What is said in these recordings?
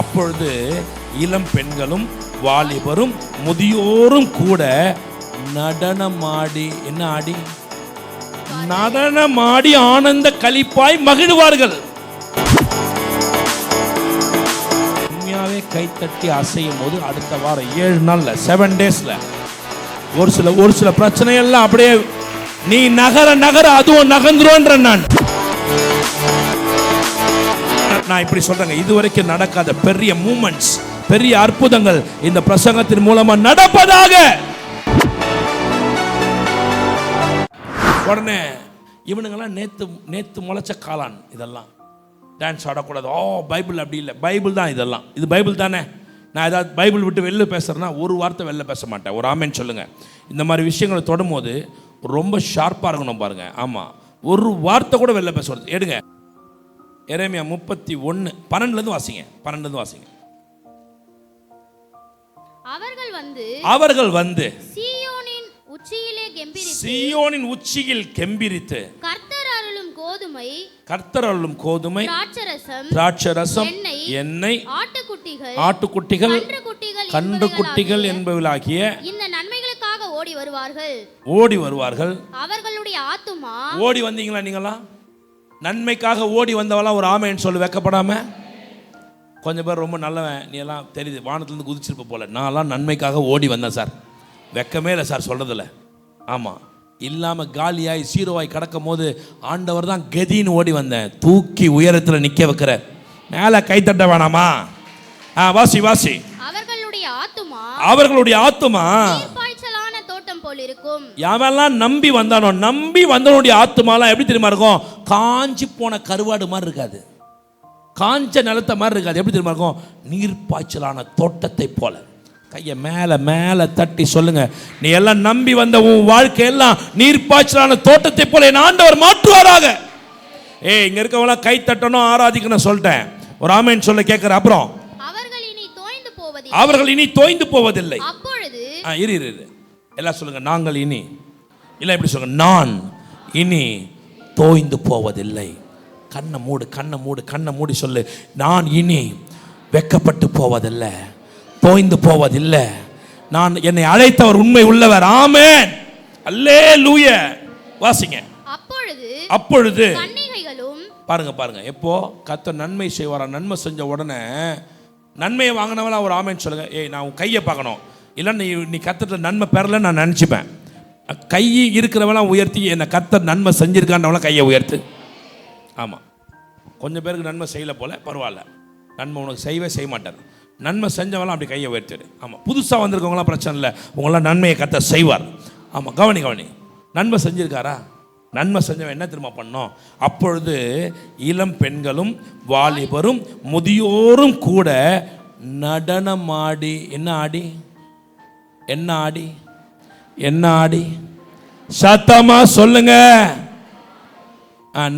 அப்பொழுது இளம் பெண்களும் வாலிபரும் முதியோரும் கூட நடனமாடி நடனமாடி ஆனந்த களிப்பாய் மகிழ்வார்கள். உண்மையாவே கைத்தட்டி அசையும் போது அடுத்த வாரம் 7 நாள்ல 7 டேஸ்ல ஒரு சில பிரச்சனை எல்லாம் அப்படியே நீ நகர அதுவும் நகர்ந்துருன்ற நான் இப்படி சொல்றேங்க. இதுவரைக்கும் நடக்காத பெரிய மூமெண்ட்ஸ், பெரிய அற்புதங்கள் இந்த பிரசங்கத்தின் மூலமா நடப்பதாக. உடனே இவனுங்கெல்லாம் நேத்து முளைச்ச காளான், இதெல்லாம் டான்ஸ் ஆடக்கூடாது. பைபிள் அப்படி இல்லை, பைபிள் தான் இதெல்லாம். இது பைபிள் தானே. நான் ஏதாவது பைபிள் விட்டு வெளில பேசுறேன்னா ஒரு வார்த்தை வெளில பேச மாட்டேன். ஒரு ஆமேன்னு சொல்லுங்க. இந்த மாதிரி விஷயங்களை தொடும்போது ரொம்ப ஷார்ப்பாக இருக்கணும் பாருங்க. ஆமாம், ஒரு வார்த்தை கூட வெளில பேசுறது. எடுங்க எரேமியா 31:12 வாசிங்க. 12 வாசிங்க. அவர்கள் வந்து சீயோனின் உச்சியில் கெம்பிரித்து கர்த்தர் அருளும் கோதுமை திராட்சரசம் எண்ணெய் ஆட்டுக்குட்டிகள் கன்றுக்குட்டிகள் என்பவர்களாகிய இந்த நன்மைகளுக்காக ஓடி வருவார்கள். அவர்களுடைய ஆத்துமா ஓடி வந்தீங்களா? நீங்களா நன்மைக்காக ஓடி வந்தவெல்லாம் ஒரு ஆமைன்னு சொல்லி வெக்கப்படாம. கொஞ்சம் பேர் ரொம்ப நல்லவன், நீ எல்லாம் தெரியுது, வானத்துலேருந்து குதிச்சிருப்ப போல. நான்லாம் நன்மைக்காக ஓடி வந்தேன் சார், வெக்கமே இல்லை சார் சொல்றதில்ல. ஆமாம், இல்லாமல் காலியாய் சீரோவாய் கிடக்கும் போது ஆண்டவர் தான் கதின்னு ஓடி வந்தேன். தூக்கி உயரத்தில் நிற்க வைக்கிற. மேலே கைத்தட்ட வேணாமா? வாசி வாசி. அவர்களுடைய ஆத்துமா யாவெல்லாம் நம்பி வந்தானோ, நம்பி வந்தவனுடைய ஆத்துமாலாம் எப்படி தெரியுமா இருக்கும்? காஞ்சி போன கருவாடு மாதிரி இருக்காது, காஞ்ச நிலத்தை மாதிரி இருக்காது. எப்படி தெரியுமா இருக்கும்? நீர்ப்பாய்ச்சலான தோட்டத்தை போல. கையை மேல மேல தட்டி சொல்லுங்க, நீ எல்லாம் நம்பி வந்த உன் வாழ்க்கையெல்லாம் நீர்ப்பாய்ச்சலான தோட்டத்தை போல என் ஆண்டவர் மாற்றுவாராக. இங்க இருக்கவங்க கை தட்டணும், ஆராதிக்கணும் சொல்லிட்டேன். ஒரு ஆமென் சொல்ல கேட்கிற. அப்புறம் அவர்கள் இனி தோய்ந்து போவதில்லை. இரு எல்லாம் சொல்லுங்க, நாங்கள் இனி இல்லை, எப்படி சொல்லுங்க, நான் இனி தோய்ந்து போவதில்லை. கண்ணை மூடி சொல்லு, நான் இனி வெக்கப்பட்டு போவதில்லை, தோய்ந்து போவதில்லை. நான் என்னை அழைத்தவர் உண்மை உள்ளவர். ஆமென், அல்லேலூயா. வாசிங்க. அப்பொழுது பாருங்க எப்போ கர்த்தர் நன்மை செய்வாரா? நன்மை செஞ்ச உடனே நன்மையை வாங்கினவளா ஒரு ஆமென் சொல்லுங்க. நான் உன் கையை பார்க்கணும், இல்லை நீ கர்த்தர் நன்மை பெறல நான் நினச்சிப்பேன். கை இருக்கிறவெல்லாம் உயர்த்தி என்னை கர்த்தர் நன்மை செஞ்சிருக்கான்றவெல்லாம் கையை உயர்த்து. ஆமாம், கொஞ்சம் பேருக்கு நன்மை செய்யலை போல, பரவாயில்ல, நன்மை உனக்கு செய்ய மாட்டார். நன்மை செஞ்சவெல்லாம் அப்படி கையை உயர்த்திடு. ஆமாம், புதுசாக வந்திருக்கவங்களாம் பிரச்சனை இல்லை, உங்களாம் நன்மையை கர்த்தர் செய்வார். ஆமாம், கவனி நன்மை செஞ்சிருக்காரா? நன்மை செஞ்சவன் என்ன திரும்ப பண்ணோம்? அப்பொழுது இளம் பெண்களும் வாலிபரும் முதியோரும் கூட நடனமாடி என்ன ஆடி சத்தமா சொல்லுங்க.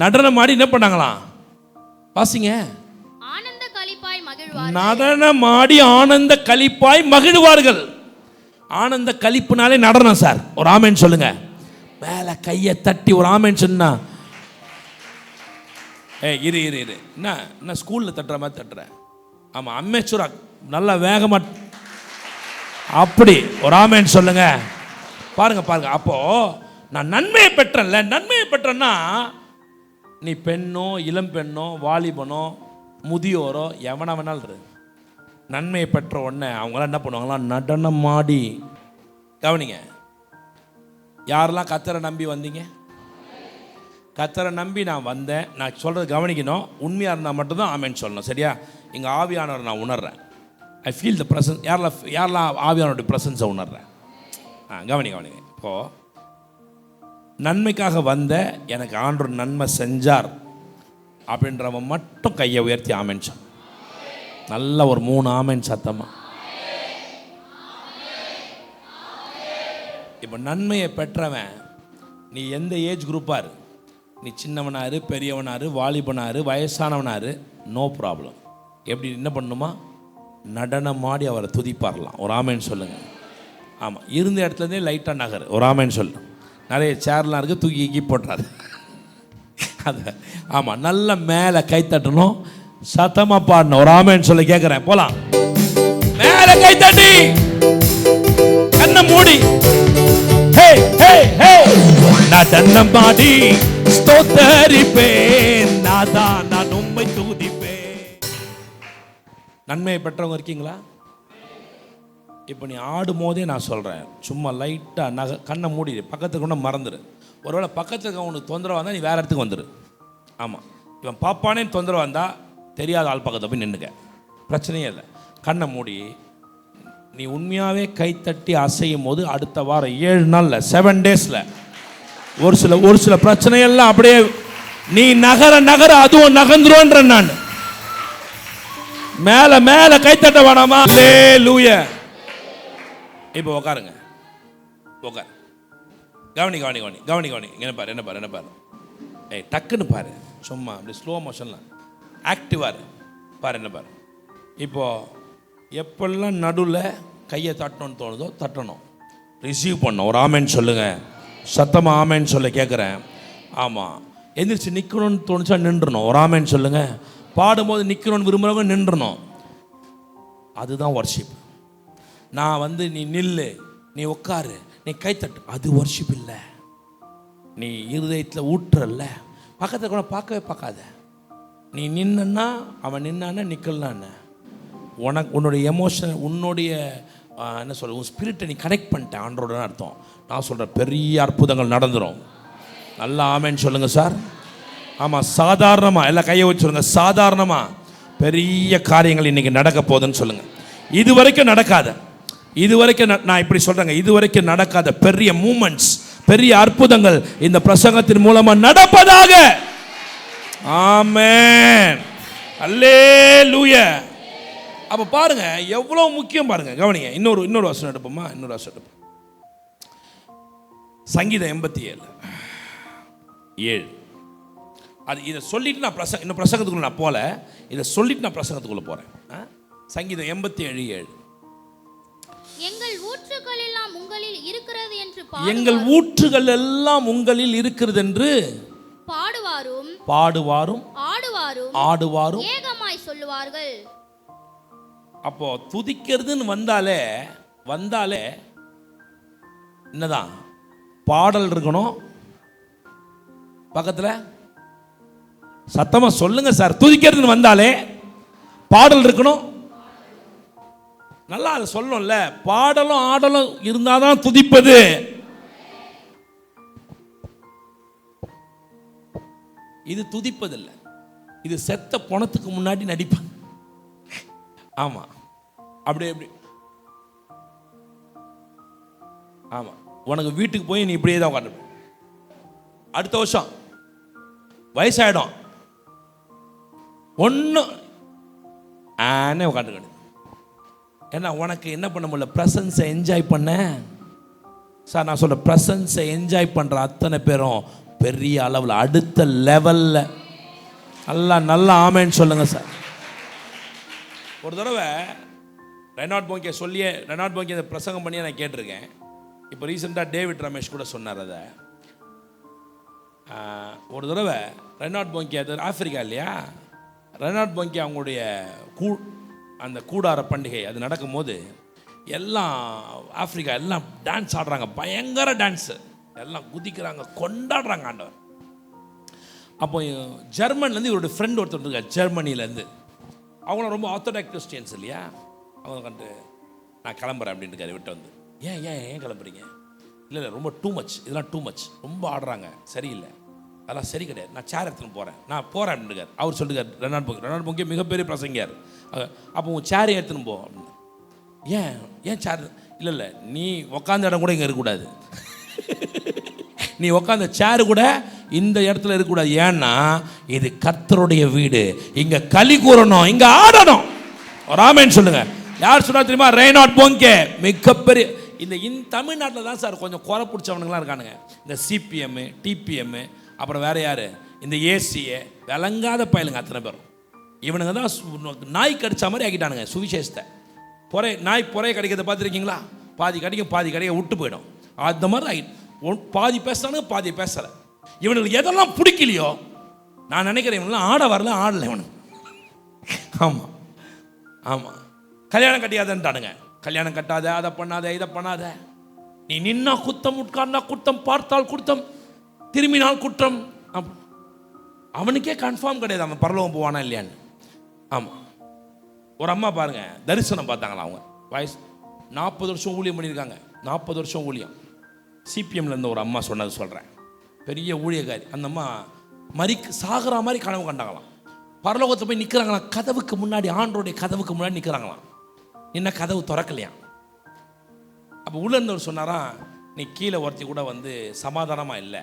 நடனமாடி என்ன பண்ணாங்களாம்? வாசிங்க. நடனமாடி ஆனந்த களிப்பாய் மகிழ்வார்கள். ஆனந்த களிப்புனாலே நடனம் சார். ஒரு ஆமென் சொல்லுங்க. மேல கையை தட்டி ஒரு ஆமென் சொன்னா. இரு என்ன ஸ்கூல்ல தட்டுற மாதிரி தட்டுற? ஆமா, அம்மெச்சூரா நல்லா வேகமா அப்படி ஒரு ஆமென் சொல்லுங்க. பாருங்க. அப்போ நான் நன்மையை பெற்றேன்னா நீ பெண்ணோ இளம் பெண்ணோ வாலிபனோ முதியோரோ எவனா வேணாலும் இரு, நன்மையை பெற்ற உடனே அவங்களாம் என்ன பண்ணுவாங்களாம்? நடனமாடி. கவனிங்க, யாரெல்லாம் கர்த்தரை நம்பி வந்தீங்க? கர்த்தரை நம்பி நான் வந்தேன். நான் சொல்கிறது கவனிக்கணும். உண்மையாக இருந்தால் மட்டும்தான் ஆமென் சொல்லணும், சரியா? இங்கே ஆவியானவர் நான் உணர்றேன். I feel the presence. யாரெல்லாம் ஆவியானோட ப்ரெசன்ஸை உணர்றேன்? கவனிங்க. இப்போது நன்மைக்காக வந்த எனக்கு ஆண்டவர் நன்மை செஞ்சார் அப்படின்றவன் மட்டும் கையை உயர்த்தி ஆமென் சொல். நல்ல ஒரு 3 ஆமென் சத்தமா. இப்போ நன்மையை பெற்றவன் நீ எந்த ஏஜ் குரூப்பாரு, நீ சின்னவனாரு பெரியவனாரு வாலிபனாரு வயசானவனாரு, நோ ப்ராப்ளம். எப்படி என்ன பண்ணணுமா? நடனமாடி அவரை துதிப்பாரலாம். ஒரு ஆமென் சொல்லுங்க. ஆமாம், இருந்த இடத்துலேருந்தே லைட்டாக நகர். ஒரு ஆமென் சொல்லு. நிறைய சேர்லாம் இருக்குது, தூக்கி போட்டுறாது. அது ஆமாம், நல்ல மேலே கை தட்டணும். சத்தமா பாடணும். ஒரு ஆமென் சொல்லி கேட்கிறேன். போலாம். மேல கை தட்டி கண்ணை மூடி ஹே ஹே ஹே நடனம் பாடி ஸ்தோத்தரிப்பேன். நான் உம்மை துதிப்பேன். நன்மையை பெற்றவங்க இருக்கீங்களா? இப்போ நீ ஆடும் போதே நான் சொல்கிறேன், சும்மா லைட்டாக கண்ணை மூடி பக்கத்துக்கு கூட மறந்துடு. ஒருவேளை பக்கத்துக்கு அவனுக்கு தொந்தரவு வந்தால் நீ வேறு இடத்துக்கு வந்துடு. ஆமாம், இவன் பாப்பானேன்னு தொந்தரவு வந்தால் தெரியாத ஆள் பக்கத்தை போய் நின்றுக்க, பிரச்சனையே இல்லை. கண்ணை மூடி நீ உண்மையாகவே கைத்தட்டி அசையும் போது அடுத்த வாரம் 7 நாளில் 7 டேஸில் ஒரு சில பிரச்சனையெல்லாம் அப்படியே நீ நகர அதுவும் நகர்ந்துருன்ற. நான் மேலே மேலே கைத்தட்ட வேணாமா? அல்லேலூயா. இப்போ உட்காருங்க, உட்காரு. கவனி என்ன பாரு. ஏய் டக்குன்னு பாரு, சும்மா அப்படி ஸ்லோ மோஷன்லாம் ஆக்டிவாக பாரு. என்ன பாரு. இப்போ எப்பெல்லாம் நடுவில் கையை தட்டணும்னு தோணுதோ தட்டணும், ரிசீவ் பண்ணணும். ஒரு ஆமேன்னு சொல்லுங்க, சத்தமாக ஆமேன்னு சொல்ல கேட்குறேன். ஆமாம், எந்திரிச்சு நிற்கணும்னு தோணுச்சா நின்றுணும். ஒரு ஆமேன்னு சொல்லுங்க. பாடும்போது நிற்கணும்னு விரும்புகிறவங்க நின்றுணும். அதுதான் வர்ஷிப். நான் நீ நில்லு, நீ உட்காரு, நீ கைத்தட்டு, அது வர்ஷிப் இல்லை. நீ இருதயத்தில் ஊற்றுறல்ல, பக்கத்தில் கூட பார்க்கவே பார்க்காத. நீ நின்னா அவன் நின்னான நிற்கலான்னு உனக்கு உன்னுடைய எமோஷன், உன்னுடைய என்ன சொல்ற, உன் ஸ்பிரிட்டை நீ கனெக்ட் பண்ணிட்ட ஆண்டோட அர்த்தம். நான் சொல்கிறேன், பெரிய அற்புதங்கள் நடந்துடும். நல்லா ஆமேன்னு சொல்லுங்கள் சார். ஆமாம், சாதாரணமாக எல்லாம் கையை வச்சு சொல்லுங்கள், சாதாரணமாக பெரிய காரியங்கள் இன்றைக்கி நடக்க போகுதுன்னு சொல்லுங்கள். இது வரைக்கும் நடக்காத, இது வரைக்கும் நான் இப்படி சொல்கிறேங்க, இது வரைக்கும் நடக்காத பெரிய மூமெண்ட்ஸ், பெரிய அற்புதங்கள் இந்த பிரசங்கத்தின் மூலமாக நடப்பதாக. ஆமென், அல்லேலூயா. அப்போ பாருங்க எவ்வளோ முக்கியம் பாருங்க, கவனிங்க. இன்னொரு வசனம் எடுப்போமா? இன்னொரு வசனம் எடுப்போம். சங்கீதம் 87:7. அது இதை சொல்லிட்டு நான் இன்னும் பிரசங்கத்துக்குள்ள நான் போல, இதை சொல்லிட்டு நான் பிரசங்கத்துக்குள்ள போறேன். சங்கீதம் 87:7. எங்கள் ஊற்றுகள் எல்லாம் உங்களில் இருக்கிறது என்று பாடுவாரும் ஆடுவாரும் ஏகமாய் சொல்லுவார்கள். அப்போ துதிக்கிறதுன்னு வந்தாலே என்னதான் பாடல் இருக்கணும் பக்கத்துல. சத்தமா சொல்லுங்க சார். துதிக்கிறதுன்னு வந்தாலே பாடல் இருக்கணும். நல்லா அதை சொல்லணும்ல. பாடலும் ஆடலும் இருந்தாதான் துதிப்பது. இது துதிப்பதில்லை, இது செத்த பணத்துக்கு முன்னாடி நடிப்பாங்க. ஆமா, அப்படியே ஆமா. உனக்கு வீட்டுக்கு போய் நீ இப்படியே தான் உட்காந்து, அடுத்த வருஷம் வயசாயிடும், ஒன்றும் ஆனே உட்காந்துக்கணும். ஏன்னா உனக்கு என்ன பண்ண முடியல, ப்ரெசன்ஸை என்ஜாய் பண்ண. சார் நான் சொல்ல, ப்ரெசன்ஸை என்ஜாய் பண்ணுற அத்தனை பேரும் பெரிய அளவில் அடுத்த லெவலில் நல்லா ஆமேன்னு சொல்லுங்க சார். ஒரு தடவை ரெனாட் போங்கே அந்த பிரசங்கம் பண்ணி நான் கேட்டிருக்கேன். இப்போ ரீசெண்டாக டேவிட் ரமேஷ் கூட சொன்னார் அதை. ஒரு தடவை ரெனாட் போங்கே, அது ஆப்பிரிக்கா இல்லையா, ரெனாட் போங்கே அவங்களுடைய அந்த கூடார பண்டிகை அது நடக்கும்போது எல்லாம் ஆப்பிரிக்கா எல்லாம் டான்ஸ் ஆடுறாங்க, பயங்கர டான்ஸு, எல்லாம் குதிக்கிறாங்க, கொண்டாடுறாங்க ஆண்டவர். அப்போ ஜெர்மன்லேருந்து இவருடைய ஃப்ரெண்ட் ஒருத்தர் இருக்கார், ஜெர்மனிலேருந்து. அவங்களும் ரொம்ப ஆர்த்தடாக்ஸ் கிறிஸ்டியன்ஸ் இல்லையா. அவங்க கண்டு நான் கிளம்புறேன் அப்படின்னு இருக்காரு. விட்டு வந்து ஏன் கிளம்புறீங்க? இல்லை ரொம்ப டூ மச், இதெல்லாம் டூ மச், ரொம்ப ஆடுறாங்க, சரியில்லை, அதெல்லாம் சரி கிடையாது, நான் சேர் எடுத்துன்னு போகிறேன் அப்படின்னு இருக்கார். அவர் சொல்லிருக்கார், ரெனாட் போங்கே மிகப்பெரிய பிரசங்கியார். அப்போ உன் சேரை எடுத்துன்னு போ அப்படின்னு. ஏன் சேர்? இல்லை நீ உக்காந்த இடம் கூட இங்கே இருக்கக்கூடாது, நீ உக்காந்த சேரு கூட இந்த இடத்துல இருக்கக்கூடாது. ஏன்னா இது கர்த்தருடைய வீடு, இங்க களி கூறணும், இங்க ஆடணும். ஒரு ஆமென் சொல்லுங்க. யார் சொன்னா தெரியுமா? ரெனாட் போங்கே. மிகப்பெரிய இந்த தமிழ்நாட்டில் தான் சார் கொஞ்சம் குறை பிடிச்சவனுங்களாம் இருக்கானுங்க. இந்த சிபிஎம், டிபிஎம், அப்புறம் வேற யாரு, இந்த ஏசிஏ விளங்காத பயலுங்க அத்தனை பேரும். இவனுங்க தான் நாய் கடிச்ச மாதிரி ஆக்கிட்டானுங்க சுவிசேஷத்தை. நாய் புறைய கடிக்கிறத பார்த்துருக்கீங்களா? பாதி கடிக்கும், பாதி கடிக்க விட்டு போயிடும். அந்த மாதிரி ஆகிட்டு பாதி பேசுறானுங்க, பாதி பேசலை. இவனுக்கு எதெல்லாம் பிடிக்கலையோ, நான் நினைக்கிறேன் இவனெல்லாம் ஆட வரல, ஆடலை. இவனுக்கு ஆமாம் ஆமாம். கல்யாணம் கட்டியாதன்ட்டானுங்க. கல்யாணம் கட்டாத, அதை பண்ணாத, இதை பண்ணாத. நீ நின்னா குத்தம், உட்கார்ந்தா குத்தம், பார்த்தால் குத்தம், திரும்பினால் குற்றம். அவனுக்கே கன்ஃபார்ம் கிடையாது அவன் பரலோகம் போவானா இல்லையான்னு. ஆமாம். ஒரு அம்மா பாருங்க, தரிசனம் பார்த்தாங்களா. அவங்க வயசு 40 வருஷம் ஊழியம் பண்ணியிருக்காங்க. 40 வருஷம் ஊழியம். சிபிஎம்ல இருந்த ஒரு அம்மா சொன்னது சொல்கிறேன். பெரிய ஊழியக்காரி. அந்த அம்மா சாகிற மாதிரி கனவு கண்டாங்களாம். பரலோகத்தை போய் நிற்கிறாங்களாம். கதவுக்கு முன்னாடி, ஆண்டோடைய கதவுக்கு முன்னாடி நிற்கிறாங்களாம். என்ன கதவு திறக்கலையாம். அப்போ உள்ள இருந்தவர் சொன்னாராம், நீ கீழே ஒருத்தி கூட வந்து சமாதானமாக இல்லை,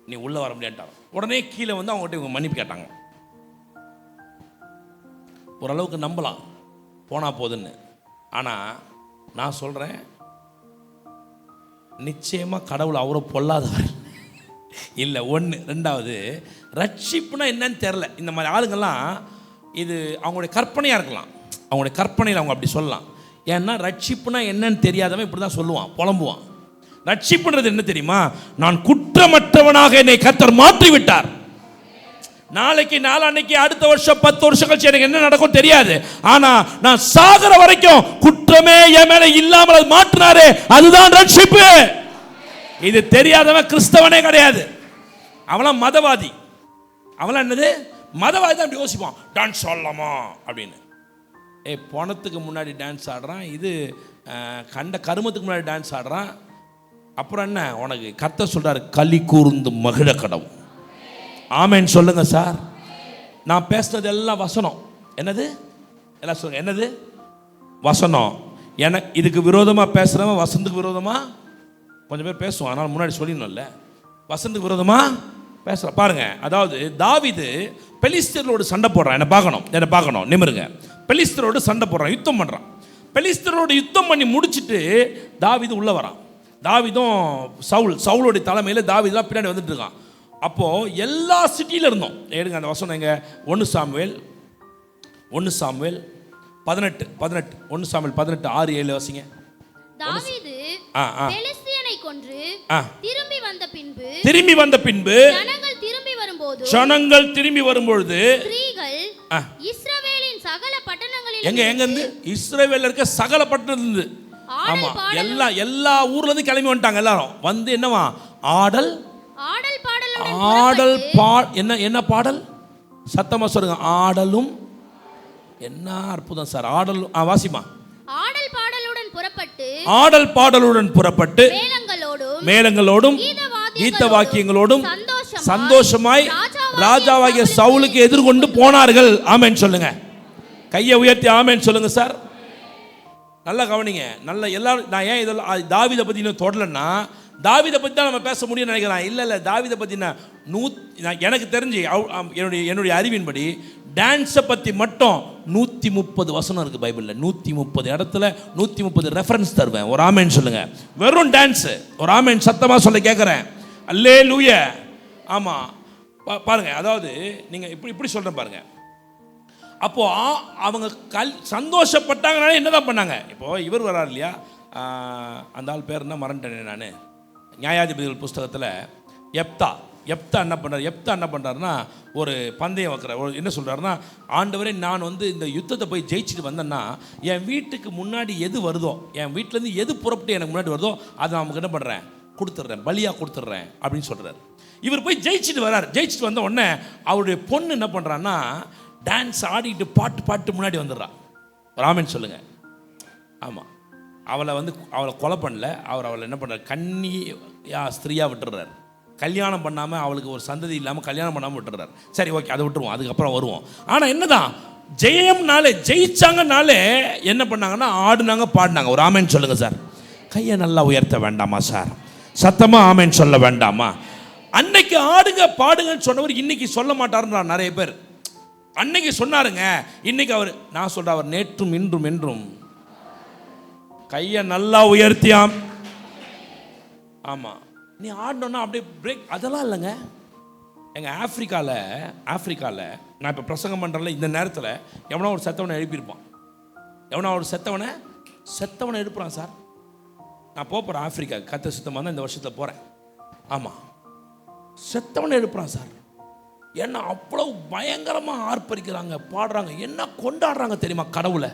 நீ உள்ளே வர முடியாட்டாங்க. உடனே கீழே வந்து அவங்ககிட்ட இவங்க மன்னிப்பு கேட்டாங்க. ஓரளவுக்கு நம்பலாம் போனால் போதுன்னு. ஆனால் நான் சொல்கிறேன், நிச்சயமாக கடவுள் அவரை பொல்லாதவர் இல்லை. ஒன்று. ரெண்டாவது, ரட்சிப்புனா என்னன்னு தெரில. இந்த மாதிரி ஆளுங்கள்லாம் இது அவங்களுடைய கற்பனையாக இருக்கலாம். அவங்களுடைய கற்பனையில் அவங்க அப்படி சொல்லலாம். ஏன்னா ரட்சிப்புனா என்னன்னு தெரியாதவன் இப்படி தான் சொல்லுவான், புலம்புவான். ரட்சிப்புன்றது என்ன தெரியுமா? நான் குற்றமற்றவனாக என்னை கர்த்தர் மாற்றி விட்டார். நாளைக்கு, நாளான்னைக்கு, அடுத்த வருஷம், 10 வருஷம் கழிச்சு எனக்கு என்ன நடக்கும் தெரியாது. ஆனா நான் சாகிற வரைக்கும் குற்றமே என் மேல இல்லாமல் அது மாற்றினாரு. அதுதான் ரட்சிப்பு. இது தெரியாதவன் கிறிஸ்தவனே கிடையாது. அவன் மதவாதி. அவன் என்னது? மதவாதி தான் அப்படி யோசிப்பான். டான்ஸ் ஆடலாமா அப்படின்னு. பணத்துக்கு முன்னாடி டான்ஸ் ஆடுறான். இது கண்ட கருமத்துக்கு முன்னாடி டான்ஸ் ஆடுறான். அப்புறம் என்ன? உனக்கு கர்த்தர் சொல்றாரு, களி கூர்ந்து மகிழ கடவும். ஆமென் சொல்லுங்க சார். நான் பேசுனது எல்லாம் வசனம். என்னது? எல்லாம் சொல்லுங்க. என்னது? வசனம். எனக்கு இதுக்கு விரோதமாக பேசுகிறவன் வசந்துக்கு விரோதமாக கொஞ்சம் பேர் பேசுவான். அதனால் முன்னாடி சொல்லிடணும்ல. வசந்துக்கு விரோதமாக பேசுகிற பாருங்க. அதாவது தாவீது பெலிஸ்தரோடு சண்டை போடுறான். என்ன பார்க்கணும் நிமிருங்க. பெலிஸ்தரோடு சண்டை போடுறான், யுத்தம் பண்ணுறான். பெலிஸ்தரோடு யுத்தம் பண்ணி முடிச்சுட்டு தாவீது உள்ளே வரான். தாவீதும் சவுலோடைய தலைமையில் தாவீதுலாம் பின்னாடி வந்துட்டு இருக்கான். அப்போது எல்லா சிட்டியில் இருந்தோம். எடுங்க அந்த வசனம் எங்க? 1 சாமுவேல் 18 1 சாமுவேல் 18 6 7 வாசிங்க. தாவீது பெலிஸ்தியனை கொன்று திரும்பி வந்த பின்பு ஜனங்கள் திரும்பி வரும்போது ஸ்திரீகள் இஸ்ரவேலின் சகல பட்டணங்களில் எங்க இருந்து? இஸ்ரவேல்ல இருக்க சகல பட்டணத்திலிருந்து. ஆமா, எல்லா ஊர்ல இருந்து கிளம்பி வந்துட்டாங்க. எல்லாரும் வந்து என்னவா? ஆடல் என்ன பாடல்? சத்தமா சொல்லுங்க. ஆடலும். என்ன அற்புதம் சார். ஆடல் வாசிமா. ஆடல் பாடலுடன் புறப்பட்டு மேளங்களோடும் கீத வாக்கியங்களோடும் சந்தோஷமாய் ராஜாவாகிய சவுலுக்கு எதிர்கொண்டு போனார்கள். ஆமென் சொல்லுங்க. கையை உயர்த்தி ஆமென் சொல்லுங்க சார். நல்லா கவனிங்க. நல்ல எல்லாரும். நான் ஏன் இதெல்லாம் தாவீதை பத்தி இன்னும் தொடலன்னா, தாவீதை பற்றி தான் நம்ம பேச முடியும்னு நினைக்கிறேன். இல்லை தாவீதை பற்றி நான் எனக்கு தெரிஞ்சு என்னுடைய அறிவின்படி டான்ஸை பற்றி மட்டும் 130 வசனம் இருக்குது பைபிளில். 130 இடத்துல 130 ரெஃபரன்ஸ் தருவேன். ஒரு ஆமேன் சொல்லுங்க. வெறும் டான்ஸு. ஒரு ஆமேன் சத்தமாக சொல்ல கேட்குறேன். அல்லேலூயா. ஆமாம் பாருங்க. அதாவது நீங்கள் இப்படி சொல்கிறேன் பாருங்க. அப்போது அவங்க சந்தோஷப்பட்டாங்கனாலே என்ன தான் பண்ணாங்க? இப்போது இவர் வரார் இல்லையா, அந்த ஆள் பேர் என்ன மறந்துட்டேனே நான். நியாயாதிபதிகள் புஸ்தகத்தில் எப்தா என்ன பண்ணுறாருன்னா, ஒரு பந்தயம் வைக்கிற என்ன சொல்கிறாருன்னா, ஆண்டவரே நான் வந்து இந்த யுத்தத்தை போய் ஜெயிச்சுட்டு வந்தேன்னா என் வீட்டுக்கு முன்னாடி எது வருதோ, என் வீட்டிலேருந்து எது புறப்பட்டு எனக்கு முன்னாடி வருதோ அதை நமக்கு என்ன பண்ணுறேன்? கொடுத்துட்றேன், பலியாக கொடுத்துட்றேன் அப்படின்னு சொல்கிறார். இவர் போய் ஜெயிச்சுட்டு வர்றார். ஜெயிச்சுட்டு வந்த உடனே அவருடைய பொண்ணு என்ன பண்ணுறான்னா, டான்ஸ் ஆடிட்டு பாட்டு முன்னாடி வந்துடுறா. ராமன் சொல்லுங்கள். ஆமாம். அவளை கொலை பண்ணல. அவளை என்ன பண்ணுறாரு? கன்னியா ஸ்திரீயாக விட்டுறாரு. கல்யாணம் பண்ணாமல், அவளுக்கு ஒரு சந்ததி இல்லாமல் கல்யாணம் பண்ணாமல் விட்டுறாரு. சரி, ஓகே, அதை விட்டுருவோம், அதுக்கப்புறம் வருவோம். ஆனால் என்னதான் ஜெயிச்சாங்கனாலே என்ன பண்ணாங்கன்னா, ஆடுனாங்க, பாடினாங்க. ஒரு ஆமேன் சொல்லுங்கள் சார். கையை நல்லா உயர்த்த வேண்டாமா சார்? சத்தமாக ஆமேன் சொல்ல வேண்டாமா? அன்னைக்கு ஆடுங்க பாடுங்கன்னு சொன்னவர் இன்னைக்கு சொல்ல மாட்டாருன்றான் நிறைய பேர். அன்னைக்கு சொன்னாருங்க, இன்னைக்கு நான் சொல்கிறேன், அவர் நேற்றும் இன்றும் என்றும். கையை நல்லா உயர்த்தியாம். ஆமாம். நீ ஆடணுன்னா அப்படியே பிரேக் அதெல்லாம் இல்லைங்க. எங்கள் ஆஃப்ரிக்காவில் நான் இப்போ பிரசங்கம் பண்ணுறேன்ல, இந்த நேரத்தில் எவனோ ஒரு செத்தவனை எழுப்பியிருப்பான். எவனோ ஒரு செத்தவனை எழுப்புறான் சார். நான் போகிறேன் ஆஃப்ரிக்கா. கத்த சுத்தமாக தான் இந்த வருஷத்தில் போகிறேன். ஆமாம். செத்தவனை எழுப்புறான் சார். ஏன்னா அவ்வளோ பயங்கரமாக ஆர்ப்பரிக்கிறாங்க, பாடுறாங்க, என்ன கொண்டாடுறாங்க தெரியுமா கடவுளை.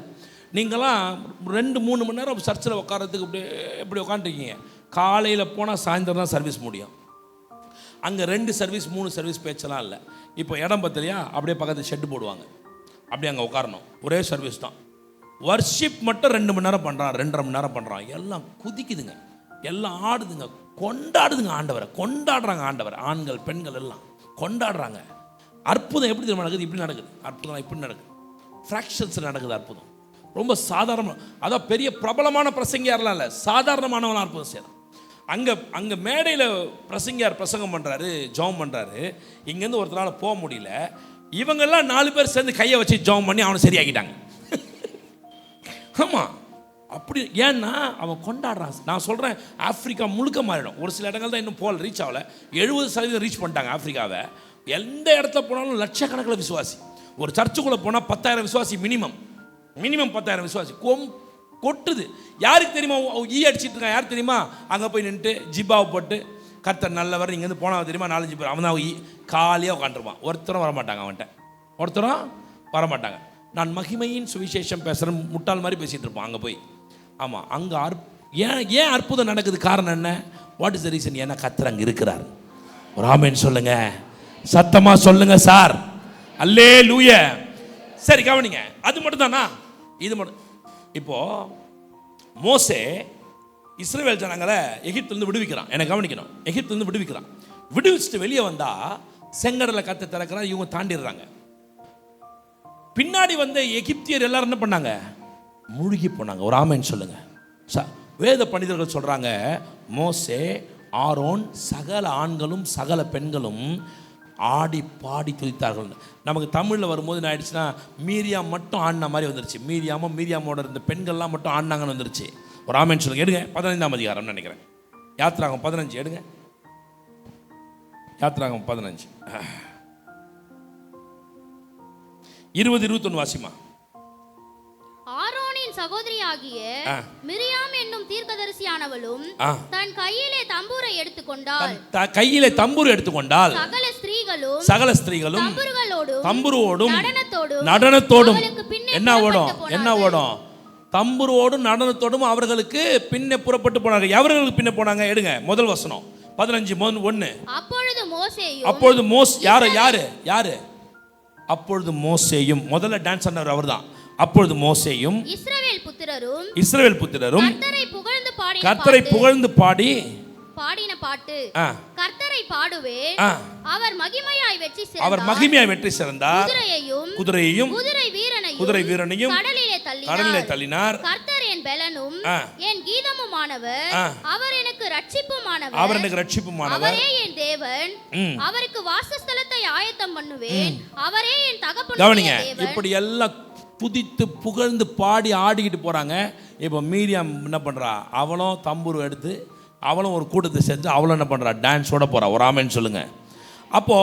நீங்களாம் 2-3 மணி நேரம் சர்ச்சில் உட்காரத்துக்கு இப்படி உட்காந்துருக்கீங்க. காலையில் போனால் சாயந்தரம் தான் சர்வீஸ் முடியும். அங்கே 2 சர்வீஸ் 3 சர்வீஸ் பேச்செல்லாம் இல்லை. இப்போ இடம் பத்தலையா, அப்படியே பக்கத்து ஷெட்டு போடுவாங்க, அப்படியே அங்கே உட்காரணும், ஒரே சர்வீஸ் தான். வர்ஷிப் மட்டும் 2 மணி நேரம் பண்ணுறான், 2.5 மணி நேரம் பண்ணுறான். எல்லாம் குதிக்குதுங்க, எல்லாம் ஆடுதுங்க, கொண்டாடுதுங்க ஆண்டவரை, கொண்டாடுறாங்க ஆண்டவரை. ஆண்கள் பெண்கள் எல்லாம் கொண்டாடுறாங்க. அற்புதம் எப்படி தெரியுமா நடக்குது? இப்படி நடக்குது அற்புதம், இப்படி நடக்குது, ஃப்ராக்ஷன்ஸ் நடக்குது அற்புதம். ரொம்ப சாதாரணமாக, அதான் பெரிய பிரபலமான பிரசங்கியாரெலாம் இல்லை, சாதாரணமானவன் அற்புதம் செய்யலாம். அங்கே மேடையில் பிரசங்கியார் பிரசங்கம் பண்ணுறாரு, ஜெபம் பண்ணுறாரு. இங்கேருந்து ஒருத்தரால் போக முடியல. இவங்கெல்லாம் 4 பேர் சேர்ந்து கையை வச்சு ஜெபம் பண்ணி அவனை சரியாக்கிட்டாங்க. ஆமாம், அப்படி. ஏன்னா அவன் கொண்டாடுறான். நான் சொல்கிறேன், ஆப்பிரிக்கா முழுக்க மாறிடும். ஒரு சில இடங்கள் தான் இன்னும் போல் ரீச் ஆகலை. 70% ரீச் பண்ணிட்டாங்க ஆப்பிரிக்காவை. எந்த இடத்துல போனாலும் லட்சக்கணக்கில் விசுவாசி. ஒரு சர்ச்சுக்குள்ளே போனால் 10,000 விசுவாசி மினிமம் 10,000 விசுவாசி கொட்டுது. யாருக்கு தெரியுமா அடிச்சிட்டு இருக்கான்? யார் தெரியுமா? அங்கே போய் நின்றுட்டு ஜிப்பாவை போட்டு கர்த்தர் நல்லவர், இங்கேருந்து போனால் தெரியுமா 4-5 பேர் அவன் தான் காலியாக உட்காந்துருப்பான். ஒருத்தரும் வரமாட்டாங்க, அவன்கிட்ட ஒருத்தரும் வரமாட்டாங்க. நான் மகிமையின் சுவிசேஷம் பேசுகிறேன் முட்டாள் மாதிரி பேசிகிட்டு இருப்பான் அங்கே போய். ஆமாம், அங்கே ஏன் அற்புதம் நடக்குது? காரணம் என்ன? What is the reason? ஏன்னா கர்த்தர் அங்கே இருக்கிறார். ஒரு ஆமென் சொல்லுங்க, சத்தமாக சொல்லுங்க சார். அல்லேலூயா. சரி, கவனிங்க. அது மட்டும் தானா? இது மட்டும். இப்போ மோசே இஸ்ரவேல் ஜனங்களை எகிப்திலிருந்து விடுவிக்கிறான். எனக்கு கவனிக்கணும், எகிப்திலிருந்து விடுவிக்கிறான். விடுவிச்சுட்டு வெளியே வந்தா செங்கடலை கத்த திறக்கிறான். இவங்க தாண்டிடுறாங்க. பின்னாடி வந்த எகிப்தியர் எல்லாரும் என்ன பண்ணாங்க? முழுகி போனாங்க. ஒரு ஆமென் சொல்லுங்க. வேத பண்டிதர்கள் சொல்றாங்க, மோசே, ஆரோன், சகல ஆண்களும் சகல பெண்களும் ஆடி பாடி துதித்தார்கள். நமக்கு தமிழில் வரும்போது என்ன ஆயிடுச்சுன்னா, மீரியாம் மட்டும் ஆடின மாதிரி வந்துருச்சு. மீரியாமோட இருந்த பெண்கள்லாம் மட்டும் ஆடினாங்கன்னு வந்துருச்சு. ஒரு ஆமென் சொல்லுங்க. எடுங்க 15ஆம் அதிகாரம் நினைக்கிறேன். யாத்திராகம் 15 எடுங்க. யாத்திராகம் 15 20-21 வாசிமா. ஆரோனின் சகோதரியாகிய மிரியாம் என்னும் தீர்க்கதரிசியானவளும் தன் கையிலே தம்பூரை எடுத்துக்கொண்டாள். சகல ஸ்திரீகளும் தம்புரோடும் நடனத்தோடும் என்ன ஓடும்? தம்புரோடும் நடனத்தோடும் அவர்களுக்கு பின்னே புறப்பட்டு போனாங்க. எவர்களுக்கு பின்ன போனாங்க? எடுங்க முதல் வசனம் 15:1. அப்பொழுது அப்பொழுது மோசேயும் முதல்ல டான்ஸ் ஆனவர் அவர்தான். அப்பொழுது மோசேயும் இஸ்ரவேல் புத்திரரும் கர்த்தரை புகழ்ந்து பாடின பாட்டு கர்த்தரை பாடுவேன், அவர் மகிமையாய் வெற்றி சிறந்தார், குதிரையையும் குதிரை வீரனையும் கடலிலே தள்ளினார். கர்த்தர் என் பெலனும் என் கீதமுமானவர், அவர் எனக்கு ரட்சிப்புமானவர், அவரே என் தேவன், அவருக்கு வாசஸ்தலத்தை ஆயத்தம் பண்ணுவேன், அவரே என் தகப்பனுடைய கவனிங்க. இப்படி எல்லாம் துதித்து புகழ்ந்து பாடி ஆடிக்கிட்டு போறாங்க. இப்போ மீரியாம் என்ன பண்றா? அவளும் தம்பூர் எடுத்து அவளும் ஒரு கூட்டத்தை செஞ்சு அவளும் என்ன பண்றா? டான்ஸோட போறா. ஒரு ஆமென் சொல்லுங்க. அப்போ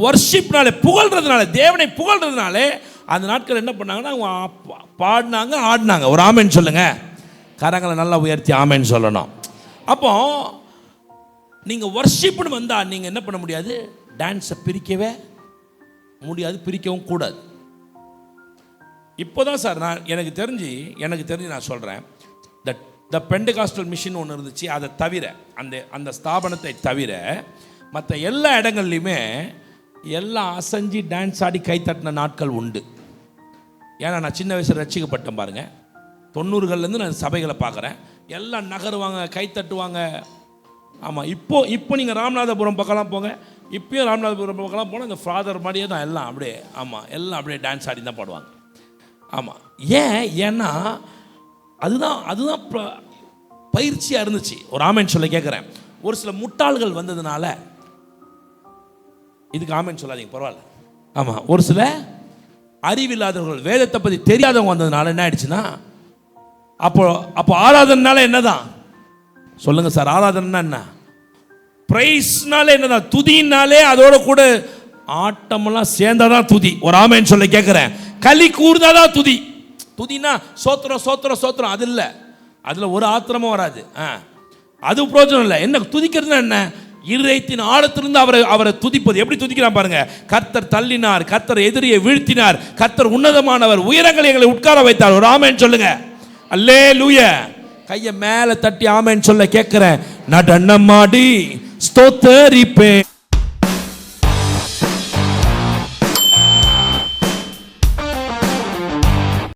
வர்ஷிப்னாலே, புகழ்றதுனால, தேவனை புகழ்றதுனால அந்த நாட்கள் என்ன பண்ணாங்கன்னா பாடினாங்க, ஆடினாங்க. ஒரு ஆமென் சொல்லுங்க. கரங்களை நல்லா உயர்த்தி ஆமென் சொல்லணும். அப்போ நீங்க வர்ஷிப்னு வந்தா நீங்க என்ன பண்ண முடியாது? டான்ஸை பிரிக்கவே முடியாது, பிரிக்கவும் கூடாது. இப்போதான் சார் எனக்கு தெரிஞ்சு நான் சொல்கிறேன், த பெண்டகாஸ்டல் மிஷின் ஒன்று இருந்துச்சு. அதை தவிர அந்த ஸ்தாபனத்தை தவிர மற்ற எல்லா இடங்கள்லையுமே எல்லாம் அசைஞ்சு டான்ஸ் ஆடி கை தட்டின நாட்கள் உண்டு. ஏன்னா நான் சின்ன வயசில் ரட்சிக்கப்பட்டேன் பாருங்கள். 90கள்லேருந்து நான் சபைகளை பார்க்குறேன். எல்லாம் நகருவாங்க, கை தட்டுவாங்க. ஆமாம், இப்போ நீங்கள் ராமநாதபுரம் பக்கம்லாம் போங்க. இப்போயும் ராமநாதபுரம் பக்கம்லாம் போனால் இந்த ஃபாதர் மாதிரியே தான் எல்லாம் அப்படியே. ஆமாம், எல்லாம் அப்படியே டான்ஸ் ஆடி தான் பாடுவாங்க. ஆமாம், ஏன்னா அதுதான் பயிற்சியாக இருந்துச்சு. ஒரு ஆமென் சொல்ல கேட்குறேன். ஒரு சில முட்டாள்கள் வந்ததுனால இதுக்கு ஆமென் சொல்லாதீங்க, பரவாயில்ல. ஆமாம், ஒரு சில அறிவில்லாதவர்கள், வேதத்தை பற்றி தெரியாதவங்க வந்ததுனால என்ன ஆயிடுச்சுன்னா, அப்போ ஆராதனால என்னதான் சொல்லுங்க சார்? ஆராதனைனா என்ன? பிரைஸ்னாலே என்னதான்? துதினாலே அதோட கூட ஆட்டமெல்லாம் சேர்ந்தாதான் துதி. ஒரு ஆமென் சொல்ல கேட்குறேன். களி கூர்ந்தாதான் துதி. துதினா சோத்திரம் அது இல்லை. அதில் ஒரு ஆத்திரமும் வராது. அது பிரயோஜனம் இல்லை. என்ன துதிக்கிறதுனா என்ன? இருதயத்தின் ஆழத்திலிருந்து அவரை துதிப்பது. எப்படி துதிக்கிறான் பாருங்க. கர்த்தர் தள்ளினார், கர்த்தர் எதிரியை வீழ்த்தினார், கர்த்தர் உன்னதமானவர், உயரங்களை எங்களை உட்கார வைத்தார். ஒரு ஆமென் சொல்லுங்க. அல்லேலூயா. கையை மேல தட்டி ஆமென் சொல்ல கேட்கிறேன். நடனமாடி ஸ்தோத்தரிப்பேன்.